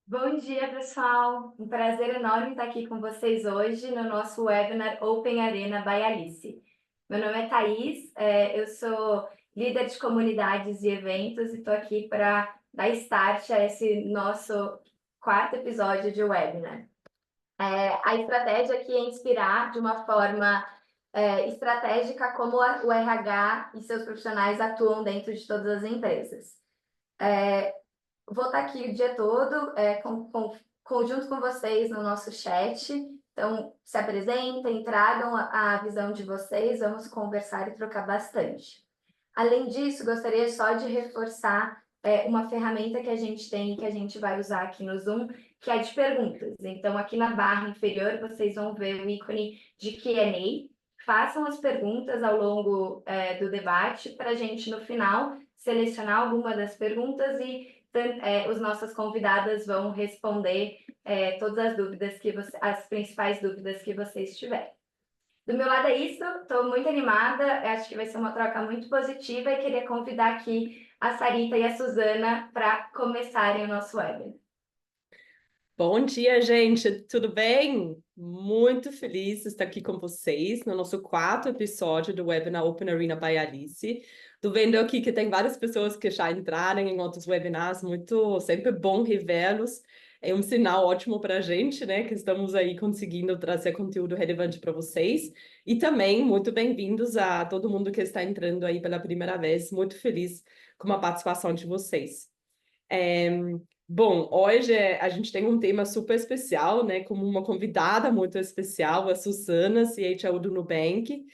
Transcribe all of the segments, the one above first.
Bom dia, pessoal. Um prazer enorme estar aqui com vocês hoje no nosso webinar Open Arena by Alice. Meu nome é Thaís, eu sou líder de comunidades e eventos e estou aqui para dar start a esse nosso quarto episódio de webinar. A estratégia aqui é inspirar de uma forma estratégica como o RH e seus profissionais atuam dentro de todas as empresas. Vou estar aqui o dia todo junto com vocês no nosso chat. Então, se apresentem, tragam a visão de vocês, vamos conversar e trocar bastante. Além disso, gostaria só de reforçar uma ferramenta que a gente tem e que a gente vai usar aqui no Zoom, que é de perguntas. Então, aqui na barra inferior, vocês vão ver o ícone de Q&A. Façam as perguntas ao longo do debate para a gente, no final, selecionar alguma das perguntas e as nossas convidadas vão responder todas as dúvidas as principais dúvidas que vocês tiverem. Do meu lado é isso, estou muito animada, acho que vai ser uma troca muito positiva e queria convidar aqui a Sarita e a Suzana para começarem o nosso webinar. Bom dia, gente, tudo bem? Muito feliz de estar aqui com vocês no nosso quarto episódio do webinar Open Arena by Alice. Estou vendo aqui que tem várias pessoas que já entraram em outros webinars, sempre bom revê-los. É um sinal ótimo para a gente, né, que estamos aí conseguindo trazer conteúdo relevante para vocês. E também muito bem-vindos a todo mundo que está entrando aí pela primeira vez. Muito feliz com a participação de vocês. Bom, hoje a gente tem um tema super especial, né? Como uma convidada muito especial, a Suzana, CHO do Nubank.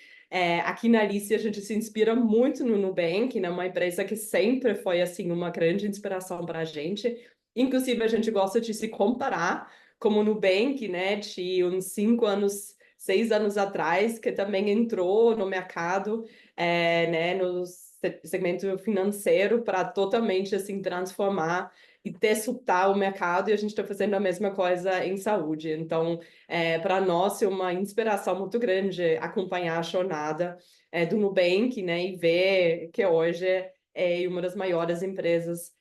Aqui na Alice a gente se inspira muito no Nubank, né? Uma empresa que sempre foi assim uma grande inspiração para a gente. Inclusive a gente gosta de se comparar como o Nubank, né? De uns 5 anos, 6 anos atrás, que também entrou no mercado, né? No segmento financeiro para totalmente assim transformar e disruptar o mercado, e a gente está fazendo a mesma coisa em saúde. Então, para nós é uma inspiração muito grande acompanhar a jornada do Nubank, né, e ver que hoje é uma das maiores empresas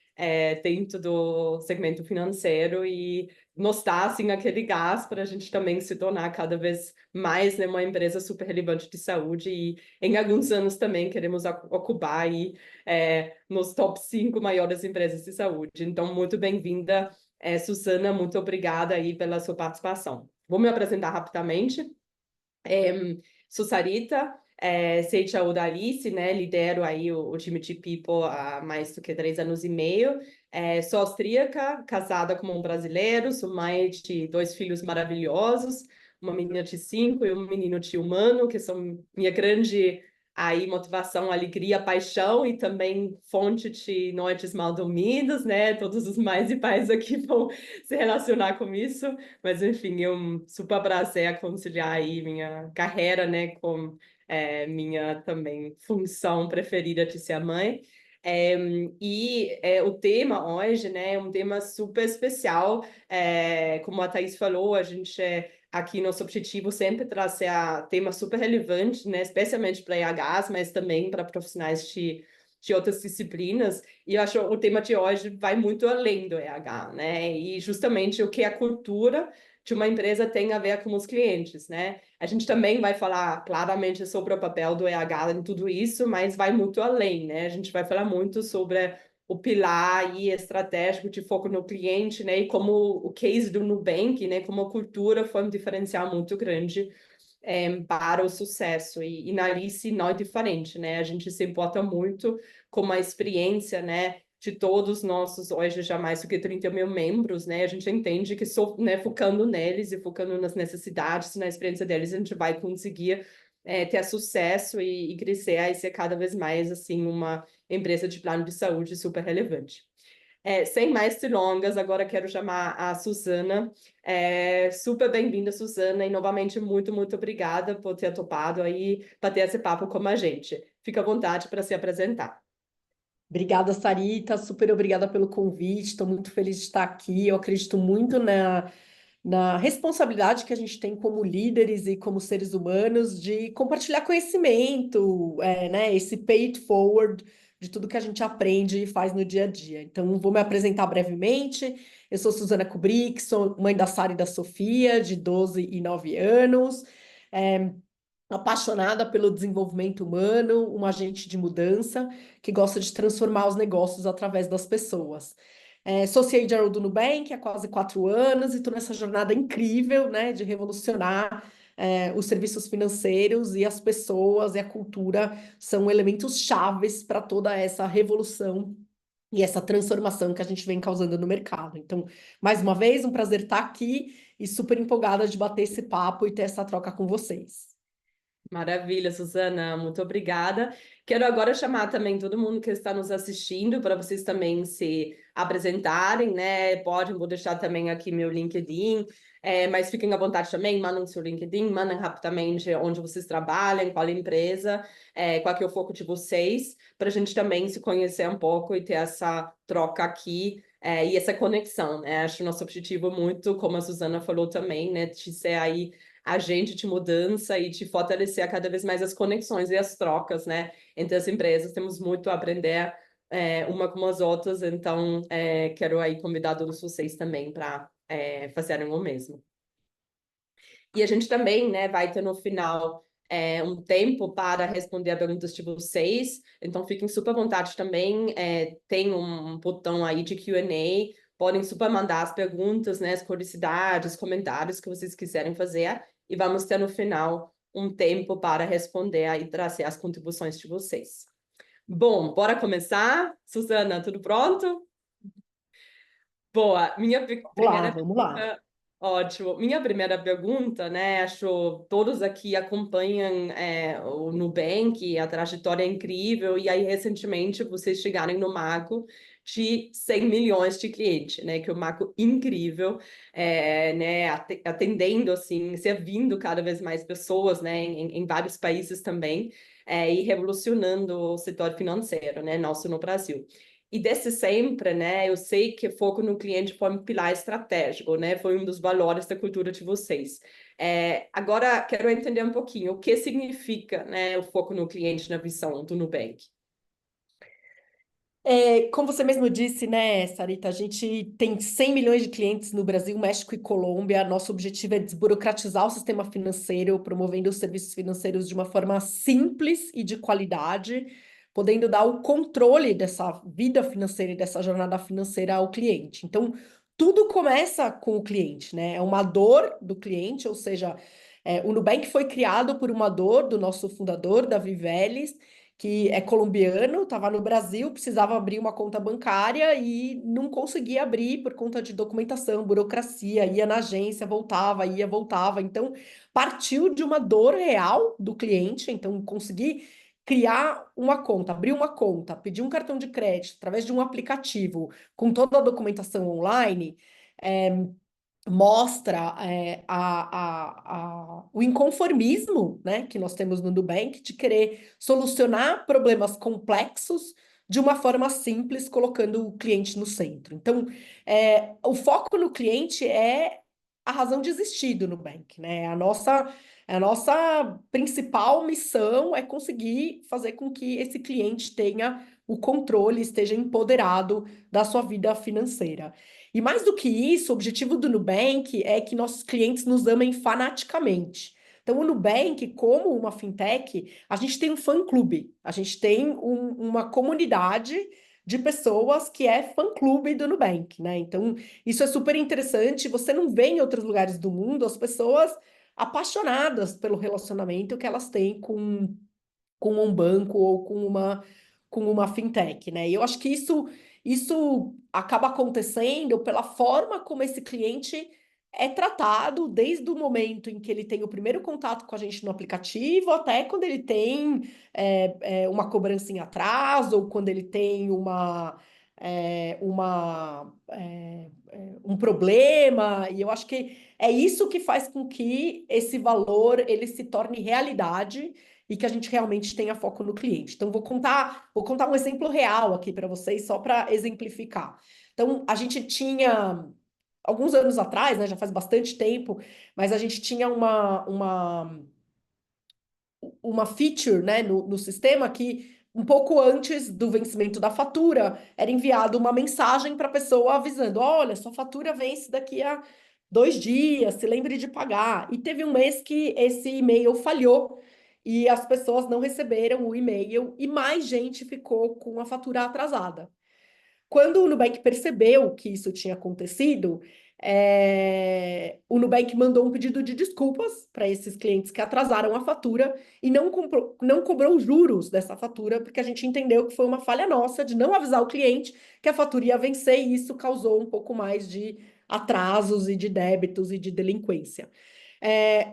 dentro do segmento financeiro e nos dá assim, aquele gás para a gente também se tornar cada vez mais, né, uma empresa super relevante de saúde, e em alguns anos também queremos ocupar aí, nos top 5 maiores empresas de saúde. Então, muito bem-vinda, Suzana, muito obrigada aí pela sua participação. Vou me apresentar rapidamente. Sou Sarita, CHO da Alice, né? Lidero aí o time de People há mais do que 3 anos e meio. Sou austríaca, casada com um brasileiro, sou mãe de 2 filhos maravilhosos, uma menina de 5 e um menino de 1 ano, que são minha grande aí motivação, alegria, paixão e também fonte de noites mal dormidas, né? Todos os mães e pais aqui vão se relacionar com isso. Mas, enfim, é um super prazer conciliar aí minha carreira, né, com minha também função preferida de ser mãe. O tema hoje, né, é um tema super especial. Como a Thaís falou, a gente aqui nosso objetivo sempre trazer temas super relevantes, né, especialmente para IHs, mas também para profissionais de outras disciplinas. E eu acho que o tema de hoje vai muito além do RH, né? E justamente o que a cultura de uma empresa tem a ver com os clientes, né? A gente também vai falar claramente sobre o papel do RH em tudo isso, mas vai muito além, né? A gente vai falar muito sobre o pilar e estratégico de foco no cliente, né? E como o case do Nubank, né? Como a cultura foi um diferencial muito grande para o sucesso. E na Alice não é diferente, né? A gente se importa muito com a experiência, né, de todos os nossos, hoje já mais do que 30 mil membros, né? A gente entende que né, focando neles e focando nas necessidades, na experiência deles, a gente vai conseguir ter sucesso e crescer e ser cada vez mais, assim, uma empresa de plano de saúde super relevante. Sem mais delongas, agora quero chamar a Suzana. Super bem-vinda, Suzana, e novamente muito, muito obrigada por ter topado aí bater esse papo com a gente. Fica à vontade para se apresentar. Obrigada, Sarita, super obrigada pelo convite, estou muito feliz de estar aqui. Eu acredito muito na responsabilidade que a gente tem como líderes e como seres humanos de compartilhar conhecimento, né, esse pay it forward de tudo que a gente aprende e faz no dia a dia. Então, vou me apresentar brevemente. Eu sou Suzana Kubrick, sou mãe da Sara e da Sofia, de 12 e 9 anos. É, apaixonada pelo desenvolvimento humano, uma agente de mudança que gosta de transformar os negócios através das pessoas. Sou CHRO do Nubank há quase 4 anos e estou nessa jornada incrível, né, de revolucionar os serviços financeiros e as pessoas e a cultura são elementos chaves para toda essa revolução e essa transformação que a gente vem causando no mercado. Então, mais uma vez, um prazer estar aqui e super empolgada de bater esse papo e ter essa troca com vocês. Maravilha, Suzana, muito obrigada. Quero agora chamar também todo mundo que está nos assistindo para vocês também se apresentarem, né? Vou deixar também aqui meu LinkedIn, mas fiquem à vontade também, mandem seu LinkedIn, mandem rapidamente onde vocês trabalham, qual empresa, qual que é o foco de vocês, para a gente também se conhecer um pouco e ter essa troca aqui. E essa conexão, né? Acho nosso objetivo muito, como a Suzana falou também, né? De ser aí agente de mudança e de fortalecer cada vez mais as conexões e as trocas, né, entre as empresas. Temos muito a aprender uma com as outras, então quero aí convidar todos vocês também para fazerem o mesmo. E a gente também, né, vai ter no final um tempo para responder a perguntas de vocês, então fiquem super à vontade também, tem um botão aí de Q&A, podem super mandar as perguntas, né, as curiosidades, comentários que vocês quiserem fazer, e vamos ter no final um tempo para responder e trazer as contribuições de vocês. Bom, bora começar? Suzana, tudo pronto? Boa, minha primeira Vamos lá. pergunta, ótimo. Minha primeira pergunta, né? Acho todos aqui acompanham o Nubank, a trajetória é incrível, e aí recentemente vocês chegaram no marco de 100 milhões de clientes, né? Que é um marco incrível, né? Atendendo assim, servindo cada vez mais pessoas, né? Em vários países também, e revolucionando o setor financeiro, né? Nosso no Brasil. E desde sempre, né, eu sei que foco no cliente foi um pilar estratégico, né, foi um dos valores da cultura de vocês. Agora, quero entender um pouquinho o que significa, né, o foco no cliente na visão do Nubank. Como você mesmo disse, né, Sarita, a gente tem 100 milhões de clientes no Brasil, México e Colômbia. Nosso objetivo é desburocratizar o sistema financeiro, promovendo os serviços financeiros de uma forma simples e de qualidade, podendo dar o controle dessa vida financeira e dessa jornada financeira ao cliente. Então, tudo começa com o cliente, né? É uma dor do cliente, ou seja, o Nubank foi criado por uma dor do nosso fundador, Davi Vélez, que é colombiano, estava no Brasil, precisava abrir uma conta bancária e não conseguia abrir por conta de documentação, burocracia, ia na agência, voltava, ia, voltava. Então, partiu de uma dor real do cliente, então consegui criar uma conta, abrir uma conta, pedir um cartão de crédito através de um aplicativo com toda a documentação online, mostra o inconformismo, né, que nós temos no Nubank de querer solucionar problemas complexos de uma forma simples, colocando o cliente no centro. Então, o foco no cliente é a razão de existir do Nubank, né? A nossa principal missão é conseguir fazer com que esse cliente tenha o controle, esteja empoderado da sua vida financeira. E mais do que isso, o objetivo do Nubank é que nossos clientes nos amem fanaticamente. Então, o Nubank, como uma fintech, a gente tem um fã-clube, a gente tem uma comunidade de pessoas que é fã-clube do Nubank, né? Então, isso é super interessante. Você não vê em outros lugares do mundo as pessoas apaixonadas pelo relacionamento que elas têm com um banco ou com uma fintech, né? E eu acho que isso acaba acontecendo pela forma como esse cliente é tratado desde o momento em que ele tem o primeiro contato com a gente no aplicativo até quando ele tem uma cobrança em atraso ou quando ele tem um problema. E eu acho que é isso que faz com que esse valor ele se torne realidade e que a gente realmente tenha foco no cliente. Então, vou contar um exemplo real aqui para vocês, só para exemplificar. Então, a gente tinha, alguns anos atrás, né, já faz bastante tempo, mas a gente tinha uma feature, né, no sistema que um pouco antes do vencimento da fatura, era enviada uma mensagem para a pessoa avisando: olha, sua fatura vence daqui a 2 dias, se lembre de pagar. E teve um mês que esse e-mail falhou e as pessoas não receberam o e-mail e mais gente ficou com a fatura atrasada. Quando o Nubank percebeu que isso tinha acontecido, o Nubank mandou um pedido de desculpas para esses clientes que atrasaram a fatura e não cobrou juros dessa fatura, porque a gente entendeu que foi uma falha nossa de não avisar o cliente que a fatura ia vencer, e isso causou um pouco mais de atrasos e de débitos e de delinquência.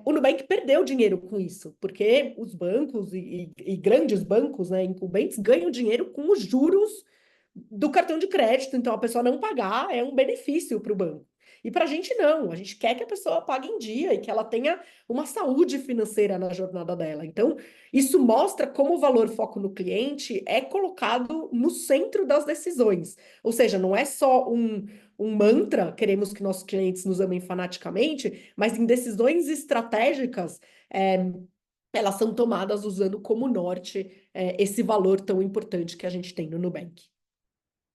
O Nubank perdeu dinheiro com isso, porque os bancos e grandes bancos, né, incumbentes, ganham dinheiro com os juros do cartão de crédito. Então, a pessoa não pagar é um benefício para o banco. E para a gente não, a gente quer que a pessoa pague em dia e que ela tenha uma saúde financeira na jornada dela. Então, isso mostra como o valor foco no cliente é colocado no centro das decisões. Ou seja, não é só um mantra, queremos que nossos clientes nos amem fanaticamente, mas em decisões estratégicas, elas são tomadas usando como norte, esse valor tão importante que a gente tem no Nubank.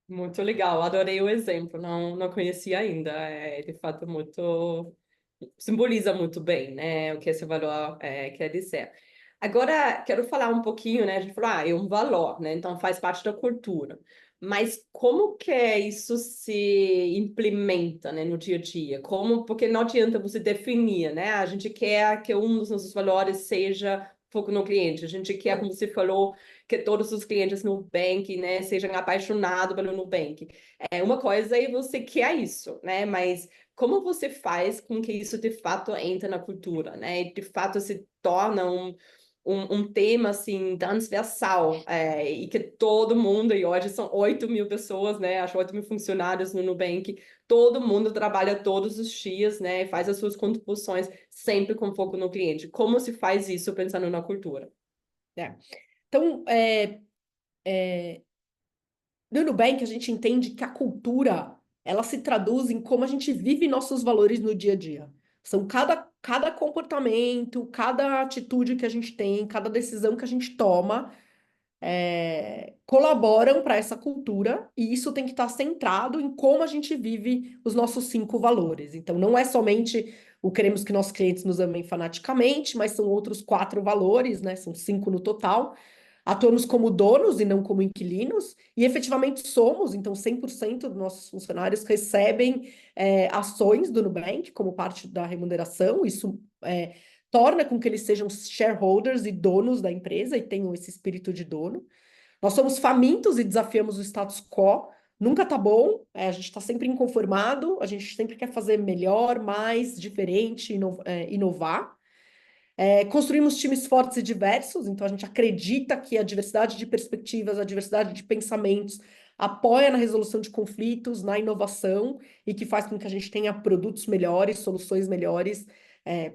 Muito legal, adorei o exemplo, não conhecia ainda. É, de fato, simboliza muito bem, né, o que esse valor quer dizer. Agora, quero falar um pouquinho, né, a gente falou, é um valor, né, então faz parte da cultura. Mas como que isso se implementa, né, no dia a dia? Porque não adianta você definir, né, a gente quer que um dos nossos valores seja foco no cliente, a gente quer, como você falou, que todos os clientes no Nubank, né, sejam apaixonados pelo Nubank. Uma coisa é você quer isso, né, mas como você faz com que isso de fato entre na cultura, né, e de fato se torna um tema assim transversal, e que todo mundo, e hoje são 8.000 pessoas, né, acho 8.000 funcionários no Nubank, todo mundo trabalha todos os dias, né, faz as suas contribuições sempre com foco no cliente. Como se faz isso pensando na cultura? Então, no Nubank, a gente entende que a cultura, ela se traduz em como a gente vive nossos valores no dia a dia. São cada comportamento, cada atitude que a gente tem, cada decisão que a gente toma, colaboram para essa cultura, e isso tem que estar centrado em como a gente vive os nossos 5 valores. Então, não é somente o queremos que nossos clientes nos amem fanaticamente, mas são outros 4 valores, né? São 5 no total. Atuamos como donos e não como inquilinos, e efetivamente somos. Então 100% dos nossos funcionários recebem ações do Nubank como parte da remuneração. Isso torna com que eles sejam shareholders e donos da empresa e tenham esse espírito de dono. Nós somos famintos e desafiamos o status quo. Nunca tá bom, a gente está sempre inconformado, a gente sempre quer fazer melhor, mais, diferente, inovar. Construímos times fortes e diversos, então a gente acredita que a diversidade de perspectivas, a diversidade de pensamentos apoia na resolução de conflitos, na inovação, e que faz com que a gente tenha produtos melhores, soluções melhores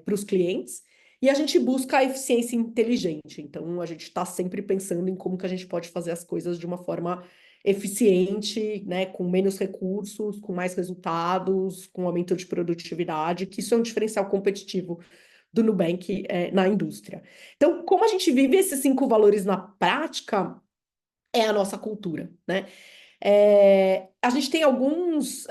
para os clientes. E a gente busca a eficiência inteligente, então a gente está sempre pensando em como que a gente pode fazer as coisas de uma forma eficiente, né, com menos recursos, com mais resultados, com aumento de produtividade, que isso é um diferencial competitivo do Nubank na indústria. Então, como a gente vive esses 5 valores na prática, é a nossa cultura, né? A gente tem algumas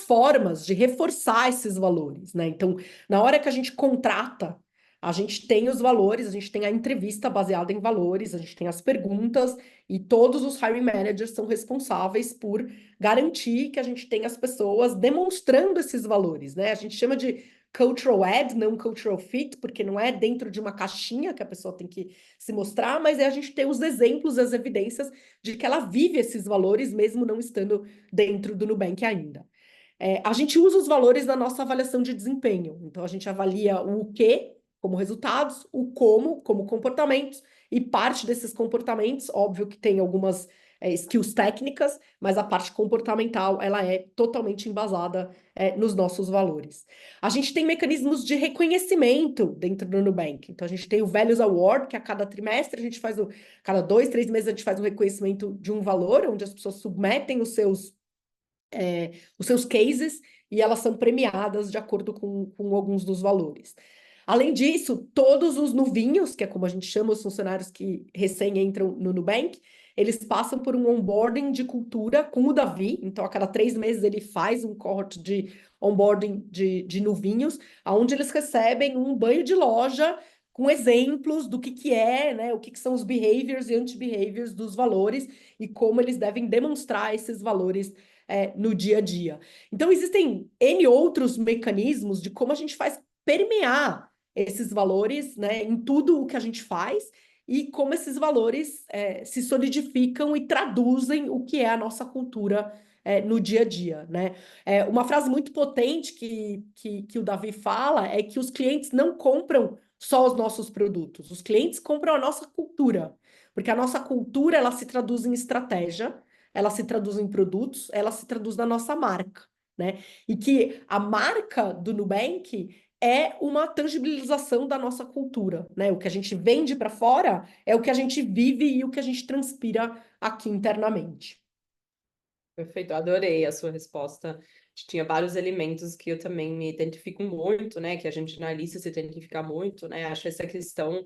formas de reforçar esses valores, né? Então, na hora que a gente contrata, a gente tem os valores, a gente tem a entrevista baseada em valores, a gente tem as perguntas, e todos os hiring managers são responsáveis por garantir que a gente tem as pessoas demonstrando esses valores, né? A gente chama de cultural ad, não cultural fit, porque não é dentro de uma caixinha que a pessoa tem que se mostrar, mas a gente ter os exemplos, as evidências de que ela vive esses valores, mesmo não estando dentro do Nubank ainda. A gente usa os valores na nossa avaliação de desempenho. Então, a gente avalia o que como resultados, o como comportamentos, e parte desses comportamentos, óbvio que tem algumas skills técnicas, mas a parte comportamental, ela é totalmente embasada nos nossos valores. A gente tem mecanismos de reconhecimento dentro do Nubank. Então, a gente tem o Values Award, que a cada trimestre a gente faz cada 2, 3 meses a gente faz um reconhecimento de um valor, onde as pessoas submetem os seus cases e elas são premiadas de acordo com alguns dos valores. Além disso, todos os novinhos, que é como a gente chama os funcionários que recém entram no Nubank, eles passam por um onboarding de cultura com o Davi. Então, a cada 3 meses, ele faz um cohort de onboarding de novinhos, onde eles recebem um banho de loja com exemplos do que é, né? O que são os behaviors e anti-behaviors dos valores e como eles devem demonstrar esses valores no dia a dia. Então, existem N outros mecanismos de como a gente faz permear esses valores, né, em tudo o que a gente faz e como esses valores se solidificam e traduzem o que é a nossa cultura no dia a dia, né? Uma frase muito potente que o Davi fala é que os clientes não compram só os nossos produtos, os clientes compram a nossa cultura, porque a nossa cultura ela se traduz em estratégia, ela se traduz em produtos, ela se traduz na nossa marca, né? E que a marca do Nubank é uma tangibilização da nossa cultura, né? O que a gente vende para fora é o que a gente vive e o que a gente transpira aqui internamente. Perfeito, adorei a sua resposta. Tinha vários elementos que eu também me identifico muito, né? Que a gente analista se identifica muito, né? Acho essa questão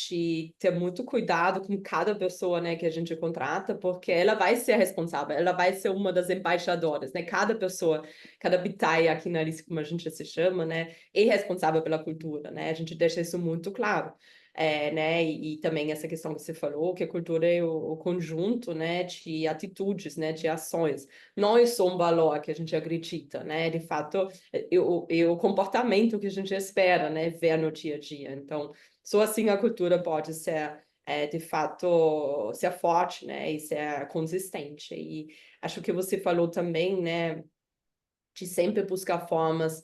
de ter muito cuidado com cada pessoa, né, que a gente contrata, porque ela vai ser a responsável, ela vai ser uma das embaixadoras, né? Cada pessoa, cada bitaia aqui na lista, como a gente se chama, né, é responsável pela cultura, né? A gente deixa isso muito claro. Né? E também essa questão que você falou, que a cultura é o conjunto, né, de atitudes, né, de ações. Não é só um valor que a gente acredita, né? De fato, é o comportamento que a gente espera, né, ver no dia a dia. Então, só assim a cultura pode ser, de fato, ser forte, né, e ser consistente. E acho que você falou também, né, de sempre buscar formas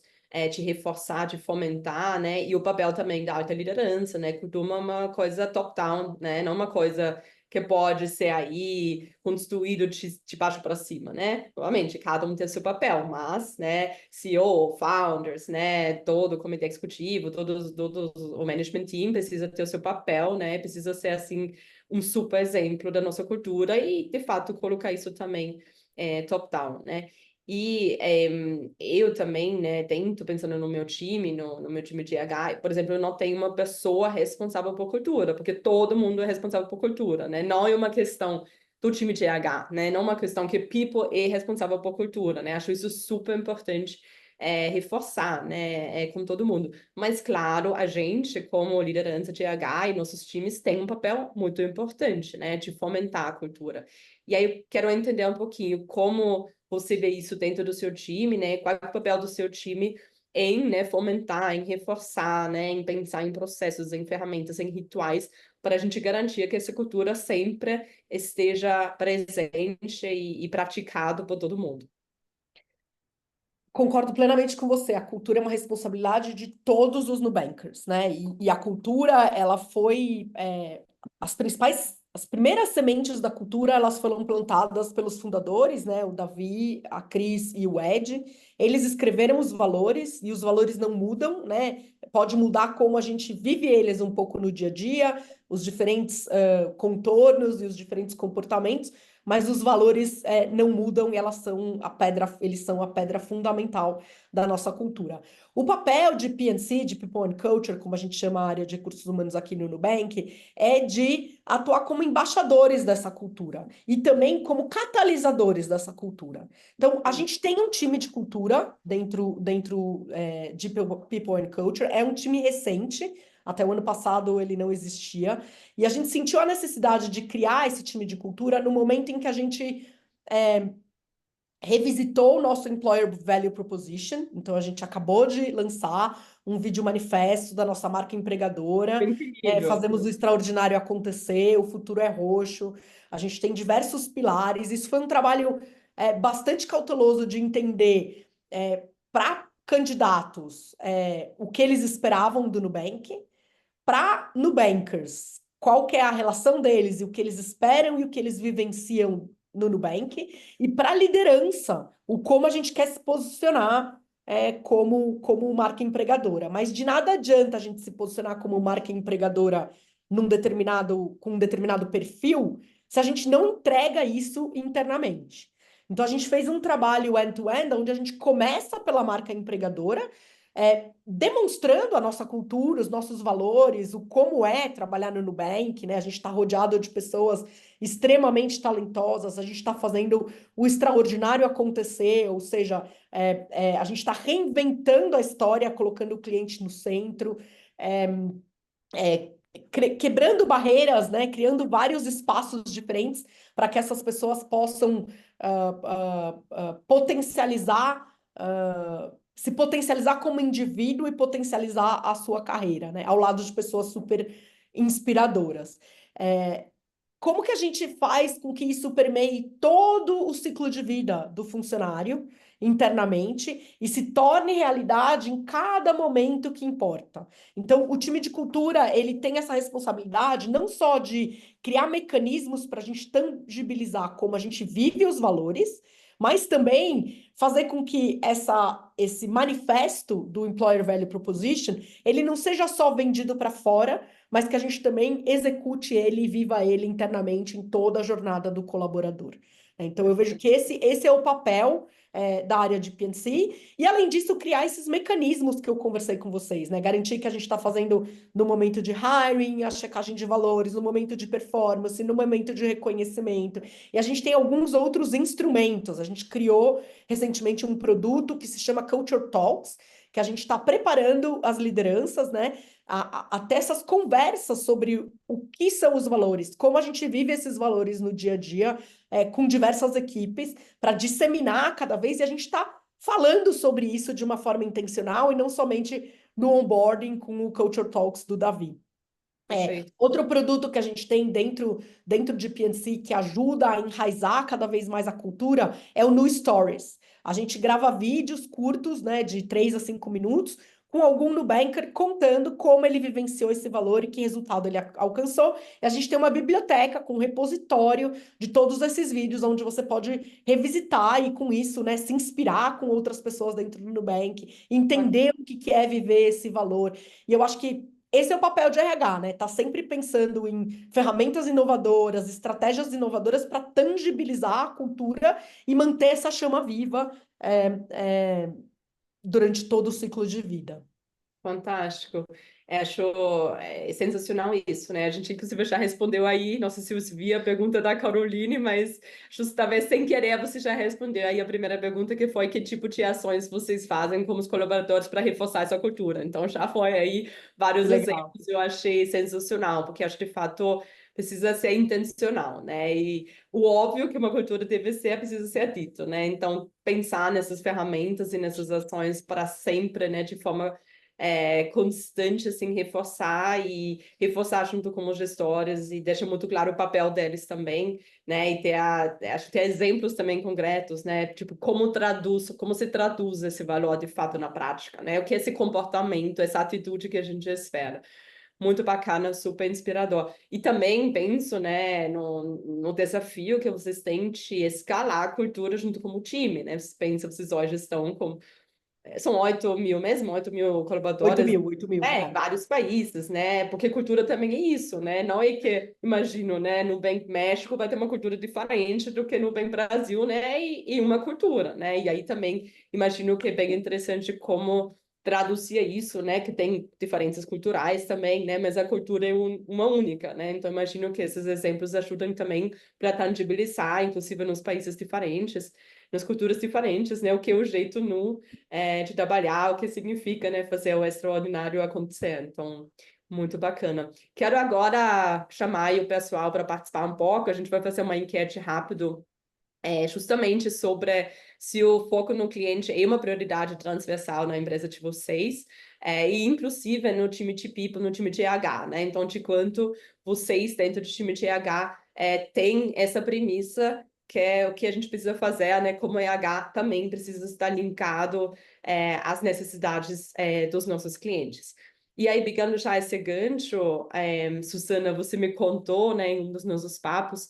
de reforçar, de fomentar, né? E o papel também da alta liderança, né? Cultura é uma coisa top-down, né? Não uma coisa que pode ser aí construído de baixo para cima, né? Obviamente, cada um tem seu papel, mas, né? CEO, founders, né? Todo o comitê executivo, todos o management team precisa ter o seu papel, né? Precisa ser, assim, um super exemplo da nossa cultura e, de fato, colocar isso também top-down, né? E eu também, né, tento, pensando no meu time, no meu time de RH, por exemplo, eu não tenho uma pessoa responsável por cultura, porque todo mundo é responsável por cultura, né? Não é uma questão do time de RH, né? Não é uma questão que people é responsável por cultura, né? Acho isso super importante reforçar, né, com todo mundo. Mas, claro, a gente, como liderança de RH e nossos times, tem um papel muito importante, né, de fomentar a cultura. E aí eu quero entender um pouquinho como você vê isso dentro do seu time, né? Qual é o papel do seu time em, né, fomentar, em reforçar, né, em pensar em processos, em ferramentas, em rituais, para a gente garantir que essa cultura sempre esteja presente e praticado por todo mundo. Concordo plenamente com você. A cultura é uma responsabilidade de todos os Nubankers, né? E a cultura, ela foi as primeiras sementes da cultura, elas foram plantadas pelos fundadores, né? O Davi, a Cris e o Ed. Eles escreveram os valores e os valores não mudam, né? Pode mudar como a gente vive eles um pouco no dia a dia, os diferentes contornos e os diferentes comportamentos, mas os valores não mudam e eles são a pedra fundamental da nossa cultura. O papel de P&C, de People and Culture, como a gente chama a área de recursos humanos aqui no Nubank, é de atuar como embaixadores dessa cultura e também como catalisadores dessa cultura. Então, a gente tem um time de cultura dentro de People and Culture, é um time recente, até o ano passado ele não existia, e a gente sentiu a necessidade de criar esse time de cultura no momento em que a gente revisitou o nosso Employer Value Proposition. Então, a gente acabou de lançar um vídeo manifesto da nossa marca empregadora. Incrível. Fazemos o extraordinário acontecer, o futuro é roxo. A gente tem diversos pilares. Isso foi um trabalho bastante cauteloso de entender para candidatos o que eles esperavam do Nubank, para Nubankers, qual que é a relação deles e o que eles esperam e o que eles vivenciam no Nubank, e para a liderança, o como a gente quer se posicionar como marca empregadora. Mas de nada adianta a gente se posicionar como marca empregadora com um determinado perfil se a gente não entrega isso internamente. Então, a gente fez um trabalho end-to-end, onde a gente começa pela marca empregadora, demonstrando a nossa cultura, os nossos valores, o como é trabalhar no Nubank, né? A gente está rodeado de pessoas extremamente talentosas, a gente está fazendo o extraordinário acontecer, ou seja, a gente está reinventando a história, colocando o cliente no centro, é, quebrando barreiras, né? Criando vários espaços diferentes para que essas pessoas possam potencializar. Se potencializar como indivíduo e potencializar a sua carreira, né? Ao lado de pessoas super inspiradoras. Como que a gente faz com que isso permeie todo o ciclo de vida do funcionário internamente e se torne realidade em cada momento que importa? Então, o time de cultura, ele tem essa responsabilidade não só de criar mecanismos para a gente tangibilizar como a gente vive os valores, mas também fazer com que esse manifesto do Employer Value Proposition, ele não seja só vendido para fora, mas que a gente também execute ele e viva ele internamente em toda a jornada do colaborador. Então, eu vejo que esse é o papel da área de P&C, e além disso, criar esses mecanismos que eu conversei com vocês, né? Garantir que a gente está fazendo no momento de hiring, a checagem de valores, no momento de performance, no momento de reconhecimento. E a gente tem alguns outros instrumentos. A gente criou recentemente um produto que se chama Culture Talks, que a gente está preparando as lideranças, né? Até essas conversas sobre o que são os valores, como a gente vive esses valores no dia a dia, com diversas equipes, para disseminar cada vez, e a gente está falando sobre isso de uma forma intencional e não somente no onboarding com o Culture Talks do Davi. Outro produto que a gente tem dentro de P&C que ajuda a enraizar cada vez mais a cultura é o New Stories. A gente grava vídeos curtos, né, de 3 a 5 minutos, com algum Nubanker contando como ele vivenciou esse valor e que resultado ele alcançou. E a gente tem uma biblioteca com um repositório de todos esses vídeos, onde você pode revisitar e, com isso, né, se inspirar com outras pessoas dentro do Nubank, entender o que é viver esse valor. E eu acho que esse é o papel de RH, né? Tá sempre pensando em ferramentas inovadoras, estratégias inovadoras para tangibilizar a cultura e manter essa chama viva durante todo o ciclo de vida. Fantástico. Acho sensacional isso, né? A gente, inclusive, já respondeu aí, não sei se você viu a pergunta da Caroline, mas talvez sem querer você já respondeu aí a primeira pergunta, que foi que tipo de ações vocês fazem como os colaboradores para reforçar essa cultura. Então, já foi aí vários exemplos, eu achei sensacional, porque acho que, de fato, precisa ser intencional, né? E o óbvio que uma cultura deve ser, precisa ser dito, né? Então, pensar nessas ferramentas e nessas ações para sempre, né? De forma constante, assim, reforçar junto com os gestores e deixa muito claro o papel deles também, né, e acho que ter exemplos também concretos, né, tipo, como se traduz esse valor de fato na prática, né, o que é esse comportamento, essa atitude que a gente espera. Muito bacana, super inspirador. E também penso, né, no desafio que vocês têm de escalar a cultura junto com o time, né, vocês hoje estão com são 8 mil mesmo, 8 mil colaboradores. 8 mil. Em vários países, né? Porque cultura também é isso, né? Não é que, imagino, né? No Nubank México vai ter uma cultura diferente do que no Nubank Brasil, né? E uma cultura, né? E aí também imagino que é bem interessante como traduzir isso, né? Que tem diferenças culturais também, né? Mas a cultura é uma única, né? Então imagino que esses exemplos ajudam também para tangibilizar, inclusive nos países diferentes, nas culturas diferentes, né? O que é o jeito de trabalhar, o que significa, né, fazer o extraordinário acontecer. Então, muito bacana. Quero agora chamar aí o pessoal para participar um pouco. A gente vai fazer uma enquete rápido, justamente sobre se o foco no cliente é uma prioridade transversal na empresa de vocês, e inclusive no time de People, no time de RH, né? Então, de quanto vocês, dentro do time de RH, têm essa premissa que é o que a gente precisa fazer, né? Como RH também precisa estar linkado às necessidades dos nossos clientes. E aí, pegando já esse gancho, Susana, você me contou, né, em um dos nossos papos,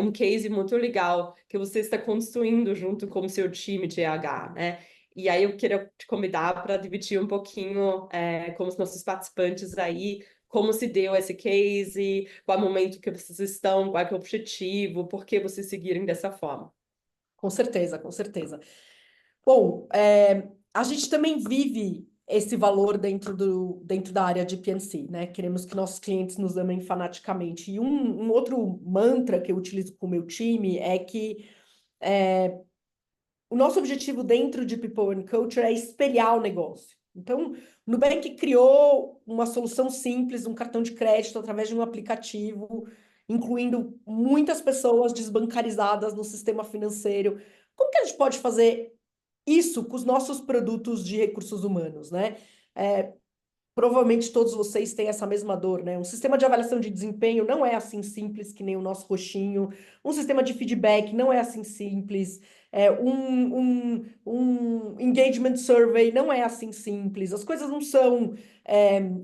um case muito legal que você está construindo junto com o seu time de RH, né? E aí eu queria te convidar para dividir um pouquinho com os nossos participantes aí como se deu esse case, qual é o momento que vocês estão, qual é, que é o objetivo, por que vocês seguirem dessa forma. Com certeza, com certeza. Bom, a gente também vive esse valor dentro da área de P&C, né? Queremos que nossos clientes nos amem fanaticamente. E um outro mantra que eu utilizo com o meu time é que o nosso objetivo dentro de People and Culture é espelhar o negócio. Então, o Nubank criou uma solução simples, um cartão de crédito através de um aplicativo, incluindo muitas pessoas desbancarizadas no sistema financeiro. Como que a gente pode fazer isso com os nossos produtos de recursos humanos, né? Provavelmente todos vocês têm essa mesma dor, né? Um sistema de avaliação de desempenho não é assim simples que nem o nosso roxinho. Um sistema de feedback não é assim simples. Um engagement survey não é assim simples. As coisas não são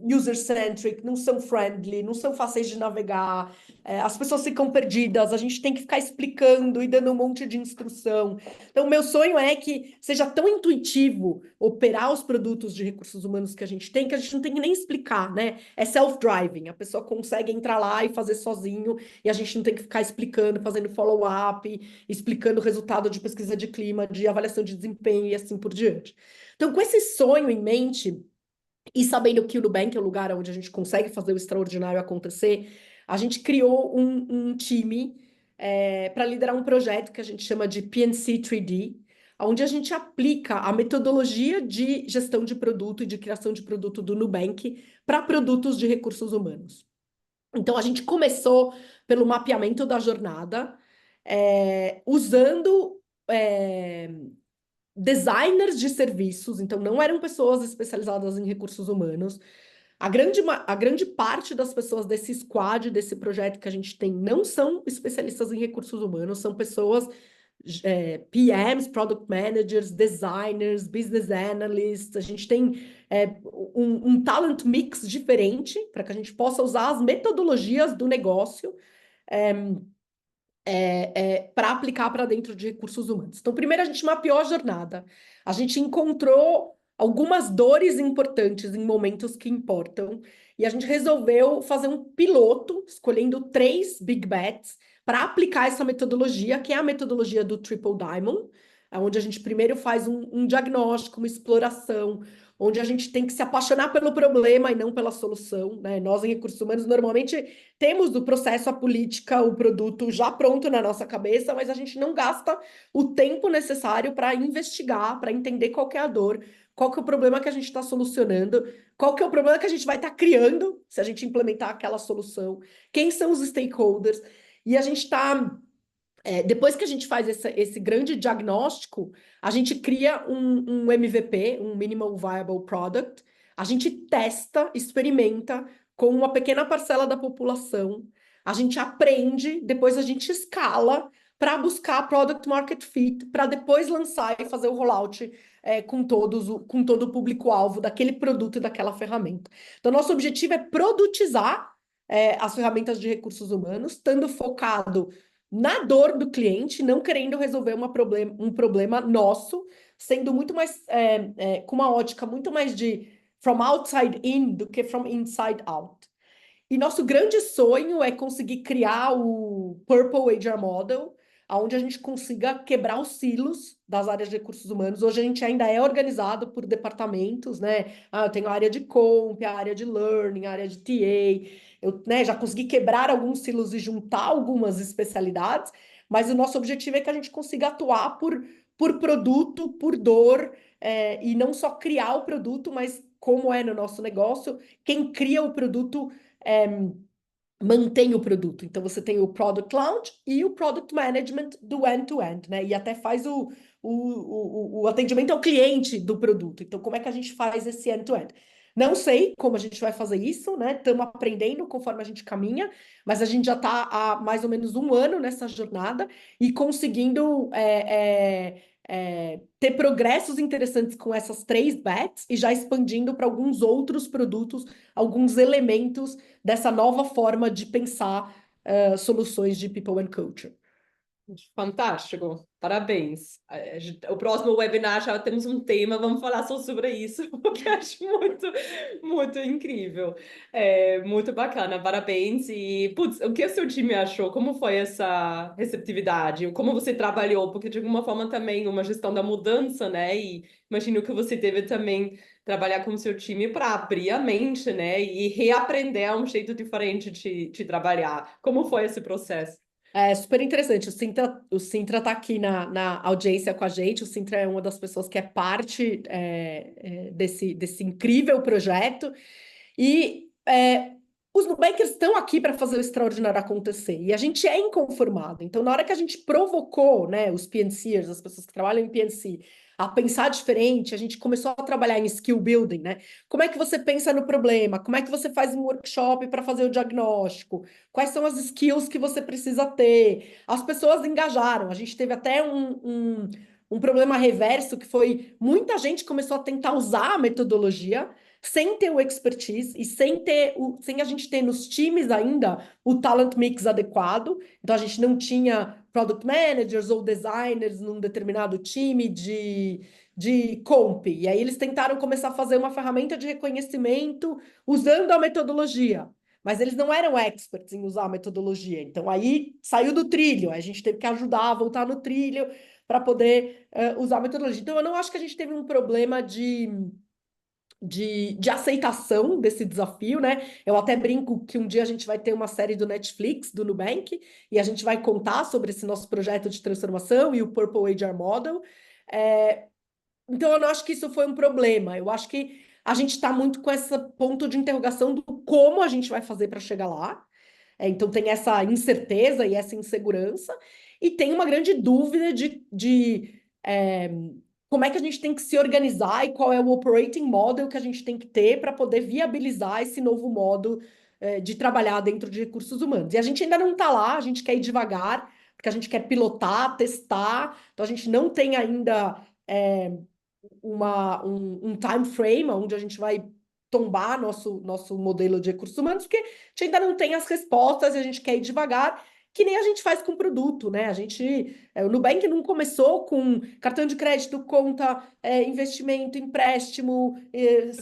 user-centric, não são friendly, não são fáceis de navegar. As pessoas ficam perdidas, a gente tem que ficar explicando e dando um monte de instrução. Então, meu sonho é que seja tão intuitivo operar os produtos de recursos humanos que a gente tem não tem que nem explicar, né? É self-driving, a pessoa consegue entrar lá e fazer sozinho, e a gente não tem que ficar explicando, fazendo follow-up, explicando o resultado de pesquisa de clima, de avaliação de desempenho e assim por diante. Então, com esse sonho em mente, e sabendo que o Nubank é o lugar onde a gente consegue fazer o extraordinário acontecer, a gente criou um time para liderar um projeto que a gente chama de PNC 3D, onde a gente aplica a metodologia de gestão de produto e de criação de produto do Nubank para produtos de recursos humanos. Então, a gente começou pelo mapeamento da jornada, usando designers de serviços, então não eram pessoas especializadas em recursos humanos. A grande parte das pessoas desse squad, desse projeto que a gente tem, não são especialistas em recursos humanos, são pessoas PMs, Product Managers, Designers, Business Analysts. A gente tem um talent mix diferente para que a gente possa usar as metodologias do negócio para aplicar para dentro de recursos humanos. Então, primeiro a gente mapeou a jornada, a gente encontrou algumas dores importantes em momentos que importam, e a gente resolveu fazer um piloto, escolhendo 3 big bets, para aplicar essa metodologia, que é a metodologia do Triple Diamond, onde a gente primeiro faz um diagnóstico, uma exploração, onde a gente tem que se apaixonar pelo problema e não pela solução, né? Nós, em recursos humanos, normalmente temos do processo a política, o produto já pronto na nossa cabeça, mas a gente não gasta o tempo necessário para investigar, para entender qual que é a dor, qual que é o problema que a gente está solucionando, qual que é o problema que a gente vai estar criando se a gente implementar aquela solução, quem são os stakeholders, e a gente está... depois que a gente faz esse grande diagnóstico, a gente cria um MVP, um Minimal Viable Product, a gente testa, experimenta com uma pequena parcela da população, a gente aprende, depois a gente escala para buscar Product Market Fit, para depois lançar e fazer o rollout com todo o público-alvo daquele produto e daquela ferramenta. Então, nosso objetivo é produtizar as ferramentas de recursos humanos, estando focado na dor do cliente, não querendo resolver um problema nosso, sendo muito mais, com uma ótica muito mais de from outside in do que from inside out. E nosso grande sonho é conseguir criar o Purple HR Model, onde a gente consiga quebrar os silos das áreas de recursos humanos. Hoje a gente ainda é organizado por departamentos, né? Eu tenho a área de Comp, a área de Learning, a área de TA. Eu, já consegui quebrar alguns silos e juntar algumas especialidades, mas o nosso objetivo é que a gente consiga atuar por produto, por dor, e não só criar o produto, mas como é no nosso negócio, quem cria o produto mantém o produto. Então, você tem o Product Launch e o Product Management do end-to-end, né? E até faz o atendimento ao cliente do produto. Então, como é que a gente faz esse end-to-end? Não sei como a gente vai fazer isso, né? Estamos aprendendo conforme a gente caminha, mas a gente já está há mais ou menos 1 ano nessa jornada e conseguindo ter progressos interessantes com essas 3 bets e já expandindo para alguns outros produtos, alguns elementos dessa nova forma de pensar soluções de People and Culture. Fantástico, parabéns. O próximo webinar já temos um tema, vamos falar só sobre isso, porque eu acho muito, muito incrível. Muito bacana, parabéns. E, putz, o que o seu time achou? Como foi essa receptividade? Como você trabalhou? Porque, de alguma forma, também uma gestão da mudança, né? E imagino que você teve também trabalhar com o seu time para abrir a mente, né? E reaprender um jeito diferente de trabalhar. Como foi esse processo? É super interessante. O Sintra tá aqui na audiência com a gente. O Sintra é uma das pessoas que é parte desse incrível projeto. E os Nubankers estão aqui para fazer o extraordinário acontecer. E a gente é inconformado. Então, na hora que a gente provocou, né, os PNCers, as pessoas que trabalham em PNC, a pensar diferente, a gente começou a trabalhar em skill building, né? Como é que você pensa no problema? Como é que você faz um workshop para fazer o diagnóstico? Quais são as skills que você precisa ter? As pessoas engajaram. A gente teve até um problema reverso, que foi muita gente começou a tentar usar a metodologia sem ter o expertise e sem a gente ter nos times ainda o talent mix adequado. Então, a gente não tinha product managers ou designers num determinado time de comp. E aí eles tentaram começar a fazer uma ferramenta de reconhecimento usando a metodologia. Mas eles não eram experts em usar a metodologia. Então, aí saiu do trilho. A gente teve que ajudar a voltar no trilho para poder usar a metodologia. Então, eu não acho que a gente teve um problema de aceitação desse desafio, né? Eu até brinco que um dia a gente vai ter uma série do Netflix, do Nubank, e a gente vai contar sobre esse nosso projeto de transformação e o Purple HR Model. Então, eu não acho que isso foi um problema. Eu acho que a gente está muito com esse ponto de interrogação do como a gente vai fazer para chegar lá. Então, tem essa incerteza e essa insegurança, e tem uma grande dúvida de como é que a gente tem que se organizar e qual é o operating model que a gente tem que ter para poder viabilizar esse novo modo de trabalhar dentro de recursos humanos. E a gente ainda não está lá, a gente quer ir devagar, porque a gente quer pilotar, testar, então a gente não tem ainda um time frame onde a gente vai tombar nosso modelo de recursos humanos, porque a gente ainda não tem as respostas e a gente quer ir devagar, que nem a gente faz com produto, né? O Nubank não começou com cartão de crédito, conta, investimento, empréstimo,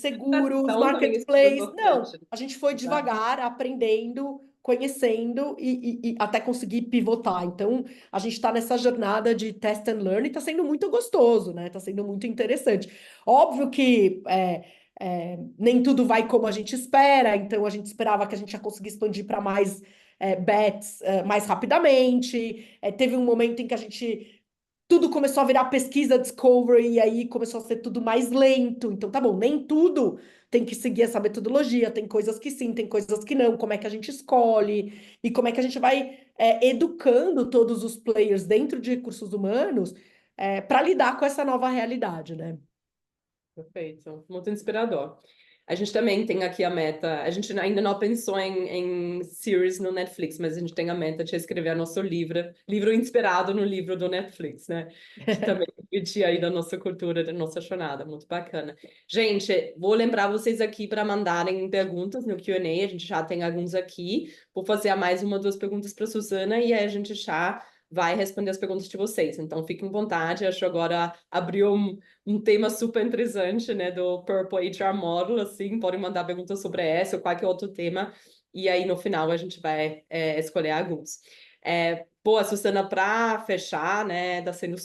seguros, Então, também isso é marketplace. Não, importante. a gente foi Exato. devagar, aprendendo, conhecendo e até conseguir pivotar. Então, a gente está nessa jornada de test and learn e está sendo muito gostoso, né? Está sendo muito interessante. Óbvio que nem tudo vai como a gente espera, então a gente esperava que a gente ia conseguir expandir para mais bets mais rapidamente. Teve um momento em que tudo começou a virar pesquisa, discovery, e aí começou a ser tudo mais lento. Então, tá bom, nem tudo tem que seguir essa metodologia, tem coisas que sim, tem coisas que não, como é que a gente escolhe, e como é que a gente vai educando todos os players dentro de recursos humanos para lidar com essa nova realidade, né? Perfeito, muito inspirador. A gente também tem aqui a meta, a gente ainda não pensou em series no Netflix, mas a gente tem a meta de escrever nosso livro inspirado no livro do Netflix, né? Que também dividir aí da nossa cultura, da nossa jornada, muito bacana. Gente, vou lembrar vocês aqui para mandarem perguntas no Q&A, a gente já tem alguns aqui, vou fazer mais uma, duas perguntas para a Suzana e aí a gente já vai responder as perguntas de vocês, então fiquem à vontade, acho que agora abriu um tema super interessante, né, do Purple HR Model, assim, podem mandar perguntas sobre essa ou qualquer outro tema, e aí no final a gente vai escolher alguns. Boa, Susana, para fechar, né, tá sendo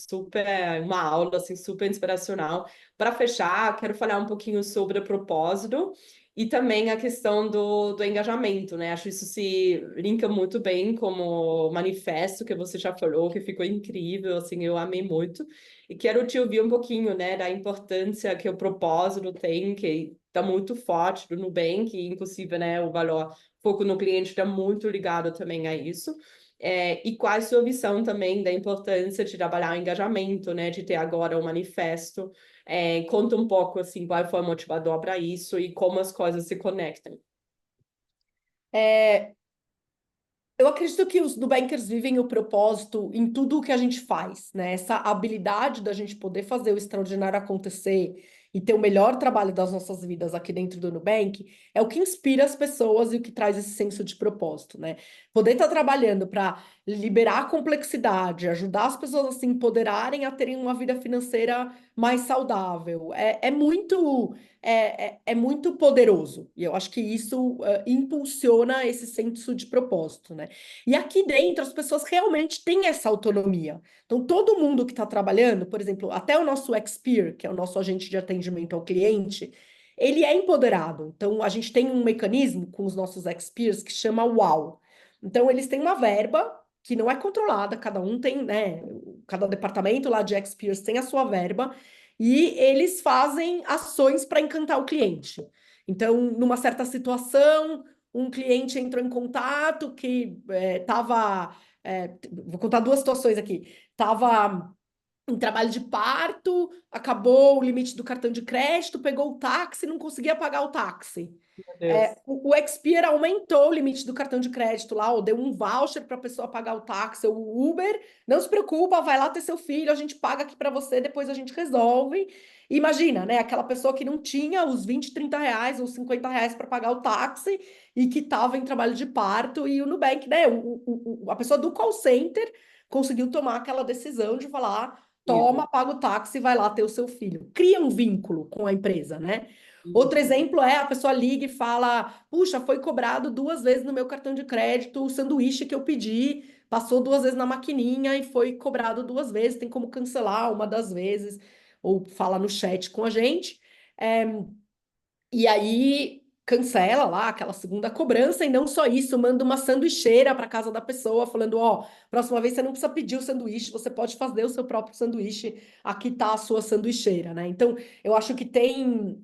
uma aula, assim, super inspiracional. Para fechar, quero falar um pouquinho sobre o propósito e também a questão do engajamento, né? Acho que isso se linka muito bem como manifesto que você já falou, que ficou incrível, assim, eu amei muito. E quero te ouvir um pouquinho, né, da importância que o propósito tem, que está muito forte do Nubank, e inclusive, né, o valor foco no cliente está muito ligado também a isso. E qual a sua visão também da importância de trabalhar o engajamento, né, de ter agora o manifesto. Conta um pouco, assim, qual foi o motivador para isso e como as coisas se conectam. Eu acredito que os Nubankers vivem o propósito em tudo o que a gente faz, né? Essa habilidade da gente poder fazer o extraordinário acontecer e ter o melhor trabalho das nossas vidas aqui dentro do Nubank é o que inspira as pessoas e o que traz esse senso de propósito, né? Poder estar trabalhando para liberar a complexidade, ajudar as pessoas a se empoderarem a terem uma vida financeira mais saudável. É muito poderoso. E eu acho que isso impulsiona esse senso de propósito, né? E aqui dentro as pessoas realmente têm essa autonomia. Então, todo mundo que está trabalhando, por exemplo, até o nosso Expert, que é o nosso agente de atendimento ao cliente, ele é empoderado. Então, a gente tem um mecanismo com os nossos Experts que chama UAU. Então, eles têm uma verba que não é controlada, cada um tem, né? Cada departamento lá de Experts tem a sua verba, e eles fazem ações para encantar o cliente. Então, numa certa situação, um cliente entrou em contato que estava. Vou contar duas situações aqui. Estava em trabalho de parto, acabou o limite do cartão de crédito, pegou o táxi, não conseguia pagar o táxi. Meu Deus. O Expir aumentou o limite do cartão de crédito lá, ou deu um voucher para a pessoa pagar o táxi ou o Uber. Não se preocupa, vai lá ter seu filho, a gente paga aqui para você, depois a gente resolve. Imagina, né? Aquela pessoa que não tinha os 20, 30 reais ou 50 reais para pagar o táxi e que estava em trabalho de parto, e o Nubank, né? A pessoa do call center conseguiu tomar aquela decisão de falar: toma, Incrível. paga o táxi e vai lá ter o seu filho. Cria um vínculo com a empresa, né? Outro Isso. exemplo é a pessoa liga e fala: puxa, foi cobrado 2 vezes no meu cartão de crédito o sanduíche que eu pedi, passou 2 vezes na maquininha e foi cobrado 2 vezes, tem como cancelar uma das vezes, ou fala no chat com a gente. É, e aí cancela lá aquela segunda cobrança, e não só isso, manda uma sanduicheira para casa da pessoa, falando: ó, próxima vez você não precisa pedir o sanduíche, você pode fazer o seu próprio sanduíche, aqui tá a sua sanduicheira, né? Então, eu acho que tem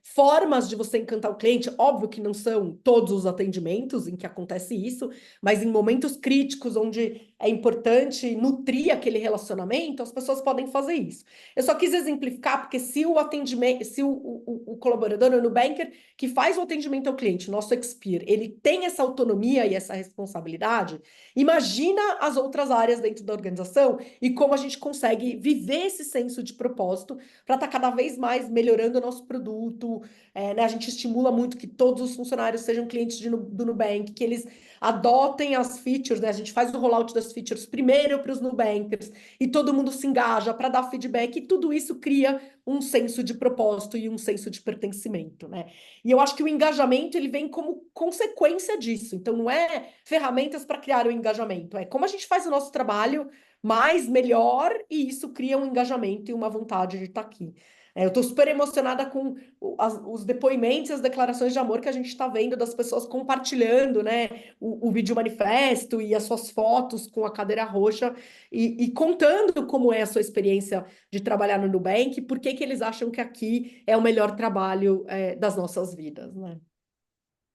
formas de você encantar o cliente. Óbvio que não são todos os atendimentos em que acontece isso, mas em momentos críticos onde é importante nutrir aquele relacionamento, as pessoas podem fazer isso. Eu só quis exemplificar, porque se o atendimento, se o colaborador, o Nubanker, que faz o atendimento ao cliente, nosso Expert, ele tem essa autonomia e essa responsabilidade, imagina as outras áreas dentro da organização e como a gente consegue viver esse senso de propósito para estar cada vez mais melhorando o nosso produto. Né? A gente estimula muito que todos os funcionários sejam clientes do Nubank, que eles adotem as features, né? A gente faz o rollout das features primeiro para os Nubankers, e todo mundo se engaja para dar feedback, e tudo isso cria um senso de propósito e um senso de pertencimento, né? E eu acho que o engajamento ele vem como consequência disso. Então, não é ferramentas para criar o engajamento, é como a gente faz o nosso trabalho mais, melhor, e isso cria um engajamento e uma vontade de estar aqui. Eu estou super emocionada com os depoimentos e as declarações de amor que a gente está vendo das pessoas compartilhando, né, o vídeo manifesto e as suas fotos com a cadeira roxa, e contando como é a sua experiência de trabalhar no Nubank, por que eles acham que aqui é o melhor trabalho das nossas vidas, né?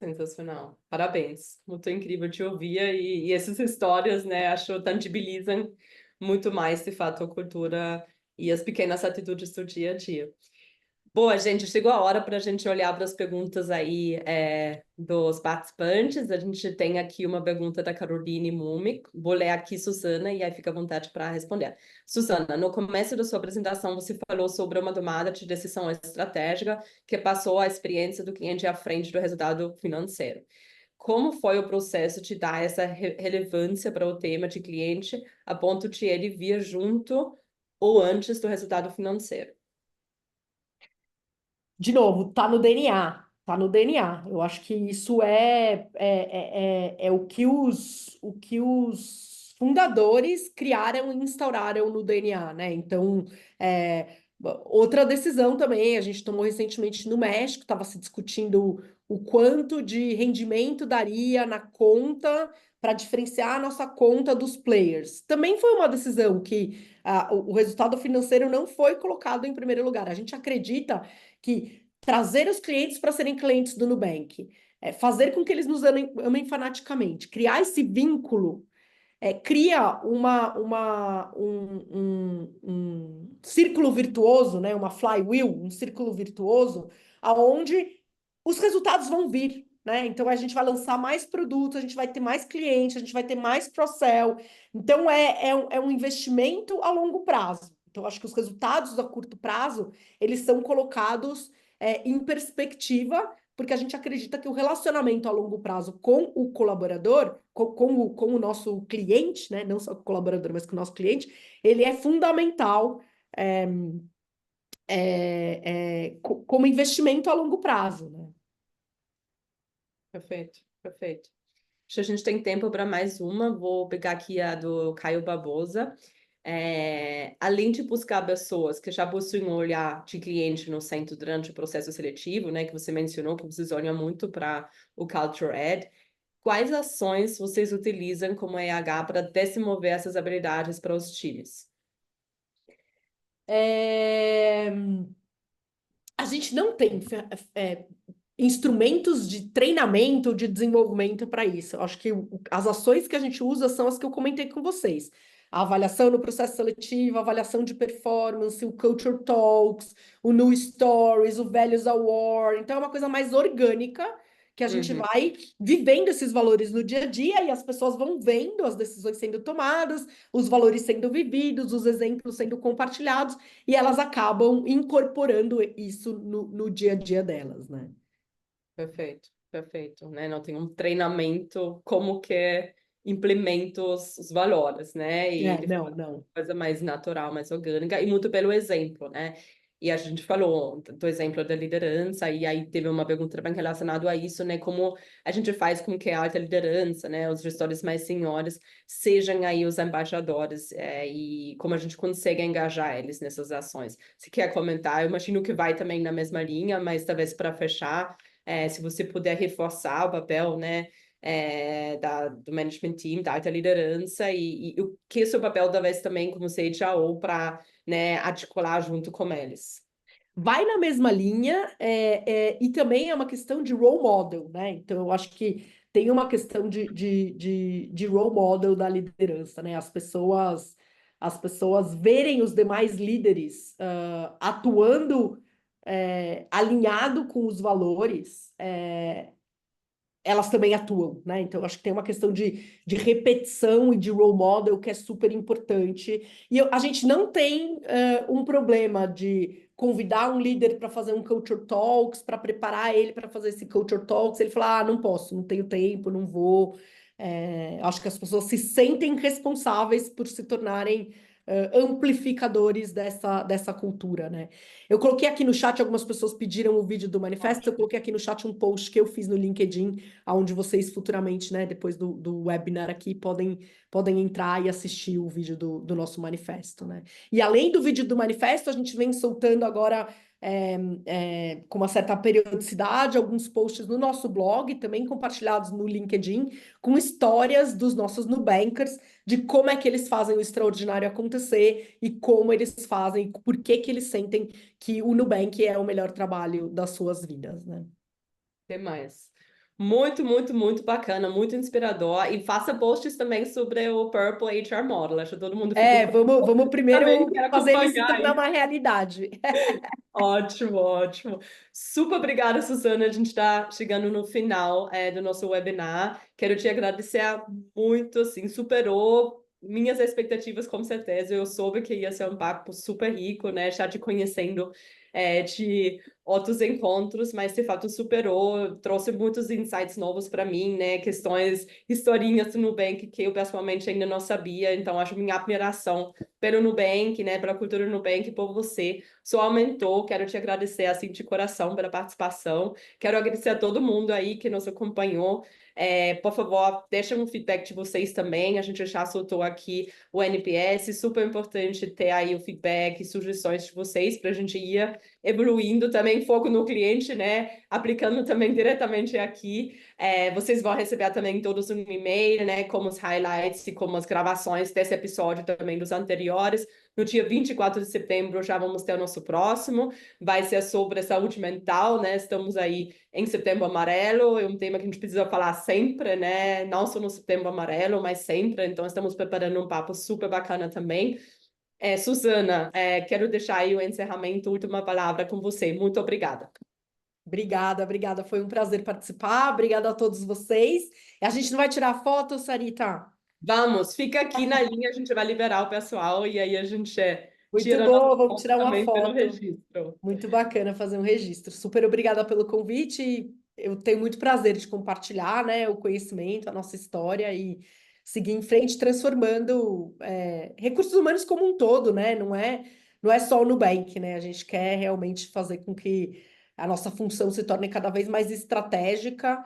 Sensacional. Parabéns. Muito incrível te ouvir e essas histórias, né, acho tangibilizam muito mais, de fato, a cultura e as pequenas atitudes do dia a dia. Boa, gente, chegou a hora para a gente olhar para as perguntas aí dos participantes. A gente tem aqui uma pergunta da Caroline Mumik. Vou ler aqui, Susana, e aí fica à vontade para responder. Susana, no começo da sua apresentação, você falou sobre uma tomada de decisão estratégica que passou a experiência do cliente à frente do resultado financeiro. Como foi o processo de dar essa relevância para o tema de cliente a ponto de ele vir junto ou antes do resultado financeiro? De novo, tá no DNA, tá no DNA. Eu acho que isso é o que os fundadores criaram e instauraram no DNA, né? Então, outra decisão também, a gente tomou recentemente no México, estava se discutindo o quanto de rendimento daria na conta para diferenciar a nossa conta dos players. Também foi uma decisão que o resultado financeiro não foi colocado em primeiro lugar. A gente acredita que trazer os clientes para serem clientes do Nubank, fazer com que eles nos amem fanaticamente, criar esse vínculo, cria um círculo virtuoso, né? Uma flywheel, um círculo virtuoso, aonde os resultados vão vir. Né? Então, a gente vai lançar mais produtos, a gente vai ter mais clientes, a gente vai ter mais cross-sell. Então, é um investimento a longo prazo. Então, acho que os resultados a curto prazo, eles são colocados em perspectiva, porque a gente acredita que o relacionamento a longo prazo com o colaborador, com o nosso cliente, né? Não só com o colaborador, mas com o nosso cliente, ele é fundamental como investimento a longo prazo, né? Perfeito, perfeito. Acho que a gente tem tempo para mais uma. Vou pegar aqui a do Caio Barbosa. Além de buscar pessoas que já possuem um olhar de cliente no centro durante o processo seletivo, né, que você mencionou, que vocês olham muito para o Culture Ed, quais ações vocês utilizam como RH para desenvolver essas habilidades para os times? A gente não tem instrumentos de treinamento, de desenvolvimento para isso. Eu acho que as ações que a gente usa são as que eu comentei com vocês. A avaliação no processo seletivo, a avaliação de performance, o Culture Talks, o New Stories, o Values Award. Então, é uma coisa mais orgânica, que a gente vai vivendo esses valores no dia a dia e as pessoas vão vendo as decisões sendo tomadas, os valores sendo vividos, os exemplos sendo compartilhados, e elas acabam incorporando isso no dia a dia delas, né? Perfeito, perfeito, né? Não tem um treinamento como que implementa os valores, né? E de Não, não. coisa mais natural, mais orgânica, e muito pelo exemplo, né? E a gente falou do exemplo da liderança, e aí teve uma pergunta também relacionada a isso, né? Como a gente faz com que a alta liderança, né? Os gestores mais seniores sejam aí os embaixadores, e como a gente consegue engajar eles nessas ações. Se quer comentar, eu imagino que vai também na mesma linha, mas talvez para fechar, se você puder reforçar o papel, né? Do management team, da alta liderança e o que é o seu papel talvez também como CHO para, né, articular junto com eles. Vai na mesma linha, e também é uma questão de role model, né? Então, eu acho que tem uma questão de role model da liderança, né? As pessoas verem os demais líderes atuando alinhado com os valores, elas também atuam, né? Então, acho que tem uma questão de repetição e de role model que é super importante. E a gente não tem um problema de convidar um líder para fazer um Culture Talks, para preparar ele para fazer esse Culture Talks. Ele fala, não posso, não tenho tempo, não vou. Acho que as pessoas se sentem responsáveis por se tornarem amplificadores dessa cultura, né? Eu coloquei aqui no chat, algumas pessoas pediram o vídeo do manifesto, eu coloquei aqui no chat um post que eu fiz no LinkedIn, onde vocês futuramente, né, depois do webinar aqui, podem entrar e assistir o vídeo do nosso manifesto, né? E além do vídeo do manifesto, a gente vem soltando agora, com uma certa periodicidade, alguns posts no nosso blog, também compartilhados no LinkedIn, com histórias dos nossos Nubankers, de como é que eles fazem o extraordinário acontecer e como eles fazem, por que que eles sentem que o Nubank é o melhor trabalho das suas vidas, né? Demais. Muito, muito, muito bacana, muito inspirador. E faça posts também sobre o Purple HR Model. Acho que todo mundo ficou Vamos também primeiro quer fazer ele se acompanhar tornar aí. uma realidade. Ótimo, ótimo. Super obrigada, Suzana. A gente está chegando no final do nosso webinar. Quero te agradecer muito, assim, superou minhas expectativas, com certeza. Eu soube que ia ser um papo super rico, né? Já te conhecendo de outros encontros, mas de fato superou, trouxe muitos insights novos para mim, né? Questões, historinhas do Nubank que eu pessoalmente ainda não sabia. Então, acho minha admiração pelo Nubank, né? Pela cultura do Nubank, por você só aumentou. Quero te agradecer assim de coração pela participação. Quero agradecer a todo mundo aí que nos acompanhou. Por favor, deixa um feedback de vocês também. A gente já soltou aqui o NPS, super importante ter aí o feedback, sugestões de vocês para a gente ir evoluindo também, foco no cliente, né? Aplicando também diretamente aqui. Vocês vão receber também todos um e-mail, né? Como os highlights e como as gravações desse episódio também dos anteriores. No dia 24 de setembro já vamos ter o nosso próximo. Vai ser sobre saúde mental, né? Estamos aí em Setembro Amarelo, é um tema que a gente precisa falar sempre, né? Não só no Setembro Amarelo, mas sempre. Então, estamos preparando um papo super bacana também. Suzana, quero deixar aí o encerramento, última palavra com você. Muito obrigada. Obrigada. Foi um prazer participar. Obrigada a todos vocês. A gente não vai tirar foto, Sarita? Vamos, fica aqui na linha, a gente vai liberar o pessoal e aí a gente Muito tira a nossa bom, vamos foto tirar uma também pelo foto. registro. Muito bacana fazer um registro. Super obrigada pelo convite. Eu tenho muito prazer de compartilhar, né, o conhecimento, a nossa história e seguir em frente transformando recursos humanos como um todo, né? não é só o Nubank, né? A gente quer realmente fazer com que a nossa função se torne cada vez mais estratégica,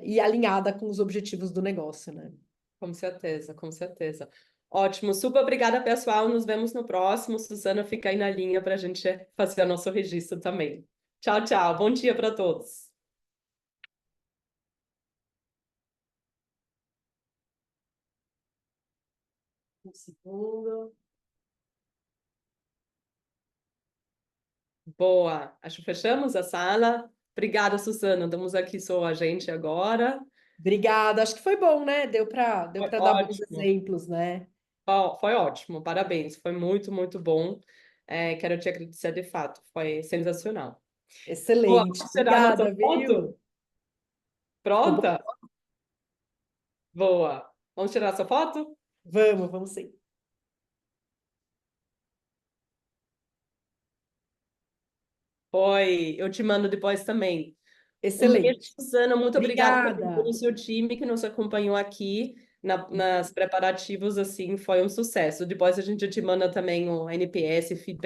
e alinhada com os objetivos do negócio, né? Com certeza, com certeza. Ótimo, super obrigada, pessoal. Nos vemos no próximo. Suzana, fica aí na linha para a gente fazer o nosso registro também. Tchau, tchau. Bom dia para todos. Um segundo. Boa. Acho que fechamos a sala. Obrigada, Suzana. Damos aqui só a gente agora. Obrigada, acho que foi bom, né? Deu Foi para dar bons ótimo. exemplos, né? Foi ótimo. Parabéns. Foi muito, muito bom. Quero te agradecer de fato. Foi sensacional. Boa, Excelente. vamos tirar nossa Obrigada, foto? viu? Como- Pronta? Boa. Vamos tirar nossa foto? Vamos sim. Foi. Eu te mando depois também. Um beijo, Excelente. Suzana. Muito obrigada pelo Obrigada. seu time que nos acompanhou aqui nas preparativos. Assim, foi um sucesso. Depois a gente te manda também o NPS, feedback.